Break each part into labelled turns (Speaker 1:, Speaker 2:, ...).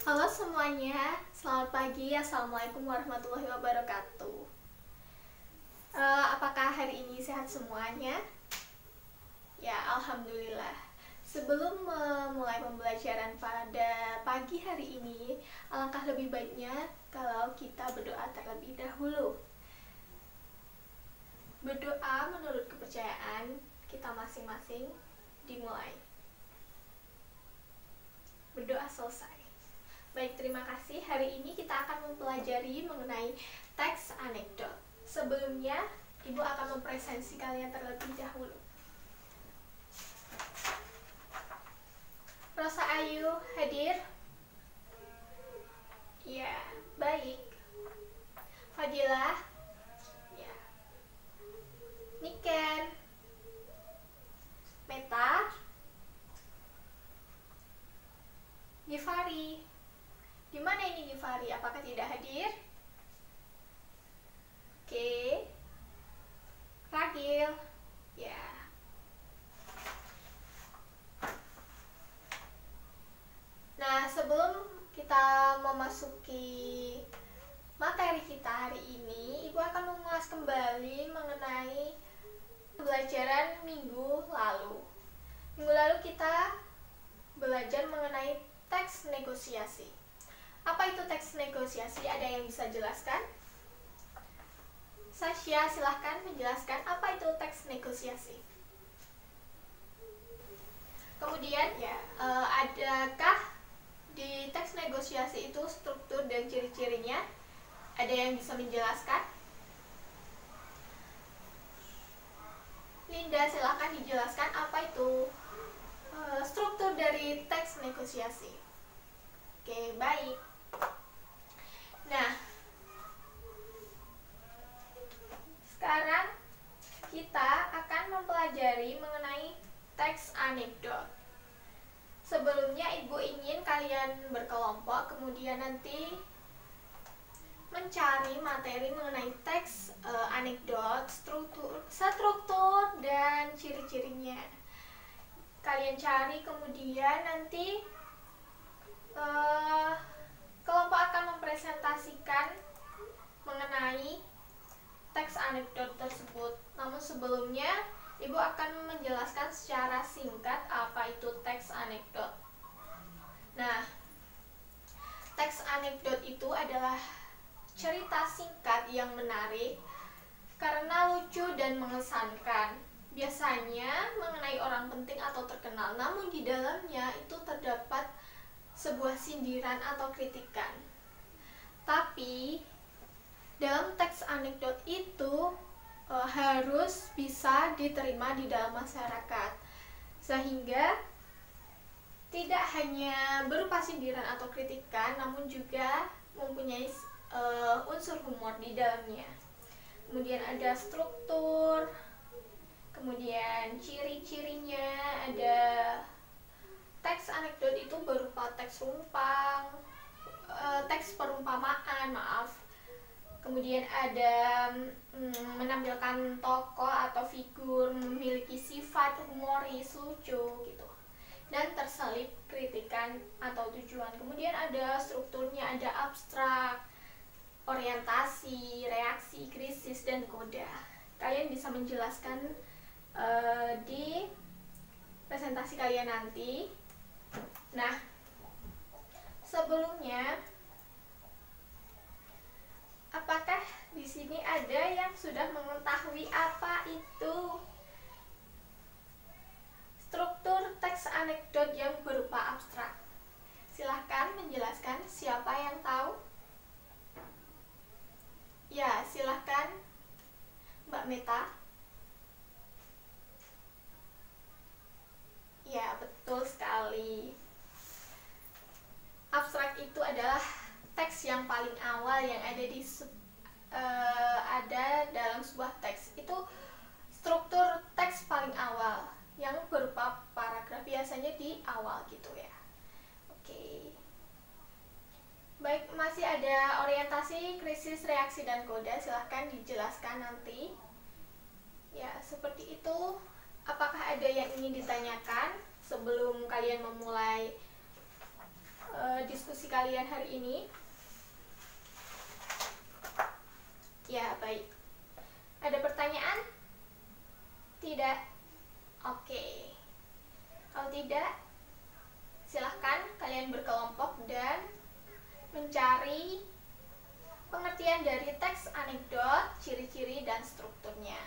Speaker 1: Halo semuanya, selamat pagi. Assalamualaikum warahmatullahi wabarakatuh. Apakah hari ini sehat semuanya? Ya, alhamdulillah. Sebelum memulai pembelajaran pada pagi hari ini, alangkah lebih baiknya kalau kita berdoa terlebih dahulu. Berdoa menurut kepercayaan kita masing-masing dimulai. Berdoa selesai. Baik, terima kasih. Hari ini kita akan mempelajari mengenai teks anekdot. Sebelumnya, Ibu akan mempresentasikannya terlebih dahulu. Rosa Ayu hadir? Ya, baik. Fadilah? Ya. Niken? Meta? Givari? Di mana ini Givari? Apakah tidak hadir? Oke. Ragil? Ya. Nah, sebelum kita memasuki materi kita hari ini, Ibu akan mengulas kembali mengenai pembelajaran minggu lalu. Minggu lalu kita belajar mengenai teks negosiasi. Apa itu teks negosiasi? Ada yang bisa jelaskan? Sasha, silahkan menjelaskan apa itu teks negosiasi. Kemudian, adakah di teks negosiasi itu struktur dan ciri-cirinya? Ada yang bisa menjelaskan? Linda, silahkan dijelaskan apa itu struktur dari teks negosiasi. Oke, baik. Nah, sekarang kita akan mempelajari mengenai teks anekdot. Sebelumnya Ibu ingin kalian berkelompok, kemudian nanti mencari materi mengenai teks anekdot, struktur dan ciri-cirinya. Kalian cari, kemudian nanti kelompok akan mempresentasikan mengenai teks anekdot tersebut. Namun sebelumnya Ibu akan menjelaskan secara singkat apa itu teks anekdot. Nah, teks anekdot itu adalah cerita singkat yang menarik karena lucu dan mengesankan. Biasanya mengenai orang penting atau terkenal, namun di dalamnya itu terdapat sebuah sindiran atau kritikan. Tapi dalam teks anekdot itu harus bisa diterima di dalam masyarakat, sehingga tidak hanya berupa sindiran atau kritikan, namun juga mempunyai unsur humor di dalamnya. Kemudian ada struktur, kemudian ciri-cirinya. Ada teks anekdot itu berupa teks rumpang, teks perumpamaan, kemudian ada menampilkan tokoh atau figur memiliki sifat humoris, lucu gitu, dan terselip kritikan atau tujuan. Kemudian ada strukturnya, ada abstrak, orientasi, reaksi, krisis, dan koda. Kalian bisa menjelaskan di presentasi kalian nanti. Nah, sebelumnya, apakah di sini ada yang sudah mengetahui apa itu struktur teks anekdot yang berupa abstrak? Silahkan menjelaskan, siapa yang tahu? Ya, silahkan Mbak Meta. Ya, betul sekali. Abstrak itu adalah teks yang paling awal yang ada dalam sebuah teks. Itu struktur teks paling awal yang berupa paragraf, biasanya di awal gitu ya. Oke. Baik, masih ada orientasi, krisis, reaksi, dan koda. Silahkan dijelaskan nanti. Ya, seperti itu. Apakah ada yang ingin ditanyakan sebelum kalian memulai diskusi kalian? kalian hari ini? Ya, baik. Ada pertanyaan? Tidak? Oke. Kalau tidak, silahkan kalian berkelompok dan mencari pengertian dari teks anekdot, ciri-ciri dan strukturnya.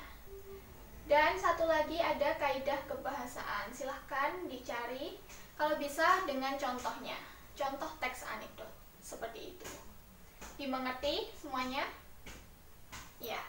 Speaker 1: Dan satu lagi ada kaidah kebahasaan. Silahkan dicari, kalau bisa dengan contohnya, contoh teks anekdot seperti itu. Dimengerti semuanya? Ya.